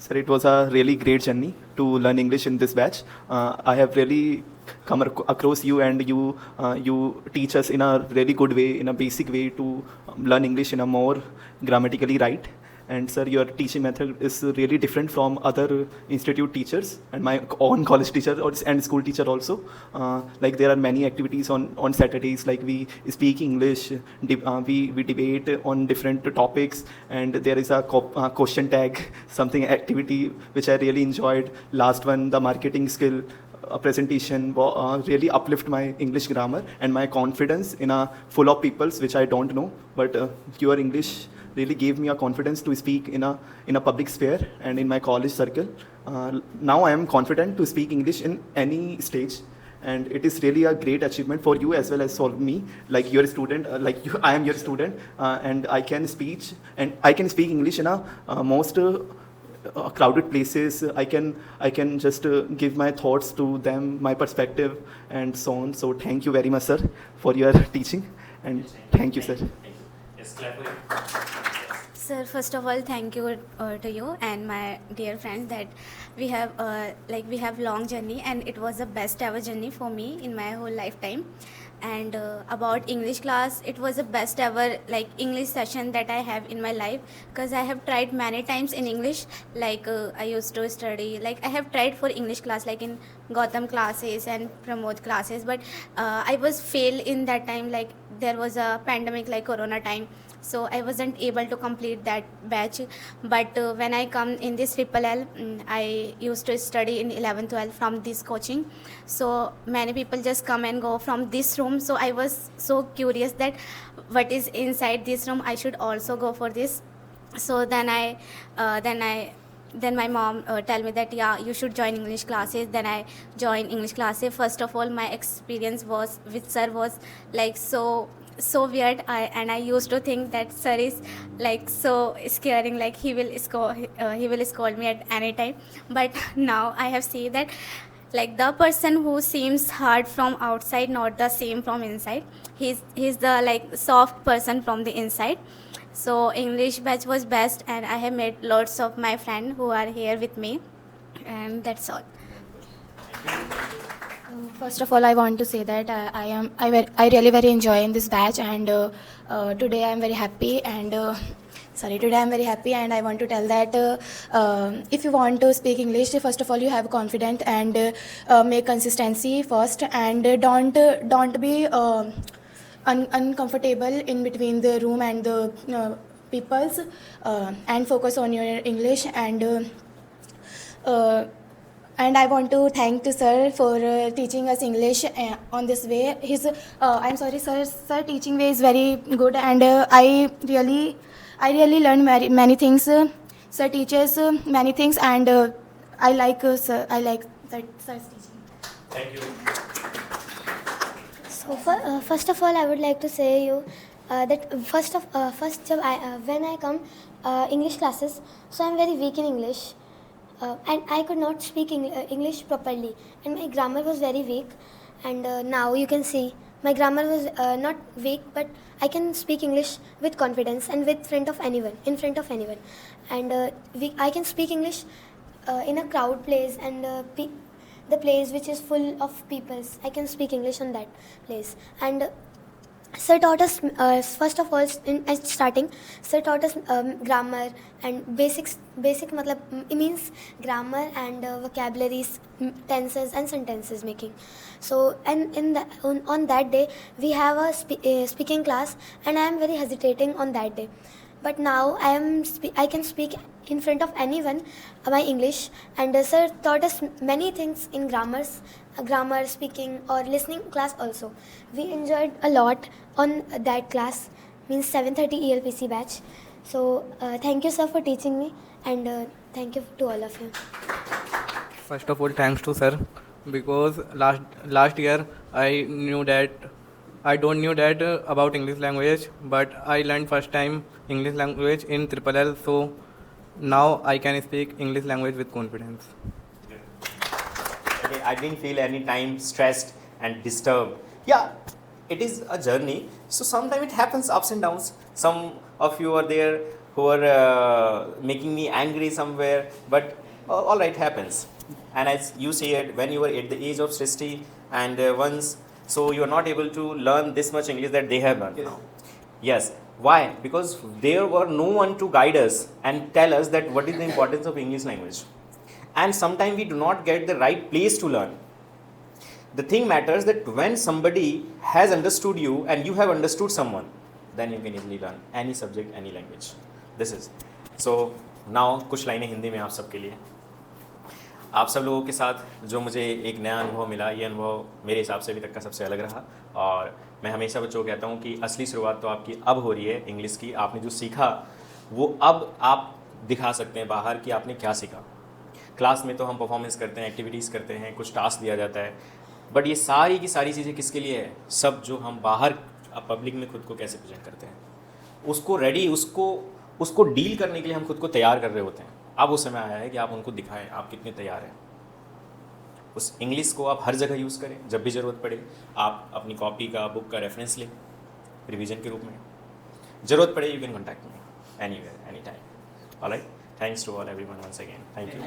Sir, it was a really great journey to learn English in this batch. I have really come across you, and you teach us in a really good way, in a basic way to learn English in a more grammatically right. And sir, your teaching method is really different from other institute teachers and my own college teacher and school teacher also. Like there are many activities on Saturdays, like we speak English, we debate on different topics, and there is a question tag, something activity which I really enjoyed. Last one, the marketing skill presentation really uplift my English grammar and my confidence in a full of peoples which I don't know, but your English really gave me a confidence to speak in a public sphere and in my college circle. Now I am confident to speak English in any stage, and it is really a great achievement for you as well as for me. Like your student, like you, I am your student, and I can speak English in a most crowded places. I can just give my thoughts to them, my perspective, and so on. So thank you very much, sir, for your teaching, and thank you, sir. Yes, clap for you. Sir, first of all, thank you to you and my dear friend that we have long journey, and it was the best ever journey for me in my whole lifetime. And about English class, it was the best ever English session that I have in my life, because I have tried many times in English. I used to study, I have tried for English class in Gautam classes and Pramod classes, but I was fail in that time. There was a pandemic Corona time, so I wasn't able to complete that batch. But when I come in this triple L, I used to study in 11th 12th from this coaching. So many people just come and go from this room, so I was so curious that what is inside this room, I should also go for this. So then my mom tell me that yeah, you should join English classes. Then I joined English classes. First of all, my experience was with sir was so weird. I used to think that sir is so scaring, he will scold me at any time. But now I have seen that the person who seems hard from outside, not the same from inside. He's the soft person from the inside. So English batch was best, and I have met lots of my friends who are here with me, and that's all. First of all, I want to say that I really very enjoy in this batch, and today I am very happy, and today I am very happy, and I want to tell that if you want to speak English, first of all you have confidence, and make consistency first, and don't be uncomfortable in between the room and the peoples, and focus on your English, and I want to thank to sir for teaching us English on this way. I'm sorry, sir teaching way is very good, and I really learned many things. Sir teaches many things, and I like sir's teaching. Thank you. So first of all, I would like to say you that first when I come English classes, so I'm very weak in English, and I could not speak English properly, and my grammar was very weak. And now you can see my grammar was not weak, but I can speak English with confidence and in front of anyone, and I can speak English in a crowd place, and the place which is full of peoples. I can speak English on that place. And sir taught us first of all at starting. Sir taught us grammar and basic matlab it means grammar and vocabularies, tenses and sentences making. So and on that day we have a speaking class, and I am very hesitating on that day. But now I can speak in front of anyone my English, and sir taught us many things in grammar, speaking or listening class also. We enjoyed a lot on that class, means 7:30 ELPC batch. So thank you sir for teaching me, and thank you to all of you. First of all, thanks to sir, because last year I don't knew that about English language, but I learned first time English language in Triple L, so now I can speak English language with confidence. Okay, I didn't feel any time stressed and disturbed. Yeah, it is a journey, so sometimes it happens ups and downs. Some of you are there who are making me angry somewhere, but all right, happens. And as you said, when you were at the age of 60 and once, so you are not able to learn this much English that they have learned now. Yes. Why? Because there were no one to guide us and tell us that what is the importance of English language. And sometimes we do not get the right place to learn. The thing matters that when somebody has understood you and you have understood someone, then you can easily learn any subject, any language. This is. So now कुछ लाइनें हिंदी में आप सबके लिए. आप सब लोगों के साथ जो मुझे एक नया अनुभव मिला, ये अनुभव मेरे हिसाब से अभी तक का सबसे अलग रहा. और मैं हमेशा बच्चों को कहता हूँ कि असली शुरुआत तो आपकी अब हो रही है इंग्लिश की. आपने जो सीखा वो अब आप दिखा सकते हैं बाहर कि आपने क्या सीखा. क्लास में तो हम परफॉर्मेंस करते हैं, एक्टिविटीज़ करते हैं, कुछ टास्क दिया जाता है, बट ये सारी की सारी चीज़ें किसके लिए है? सब जो हम बाहर पब्लिक में खुद को कैसे प्रेजेंट करते हैं, उसको रेडी, उसको डील करने के लिए हम खुद को तैयार कर रहे होते हैं. अब वो समय आया है कि आप उनको दिखाएं आप कितने तैयार हैं. उस इंग्लिश को आप हर जगह यूज़ करें. जब भी ज़रूरत पड़े आप अपनी कॉपी का, बुक का रेफरेंस लें रिवीजन के रूप में. ज़रूरत पड़े you can contact me anywhere, any time. Alright, thanks to all everyone once again. Thank you.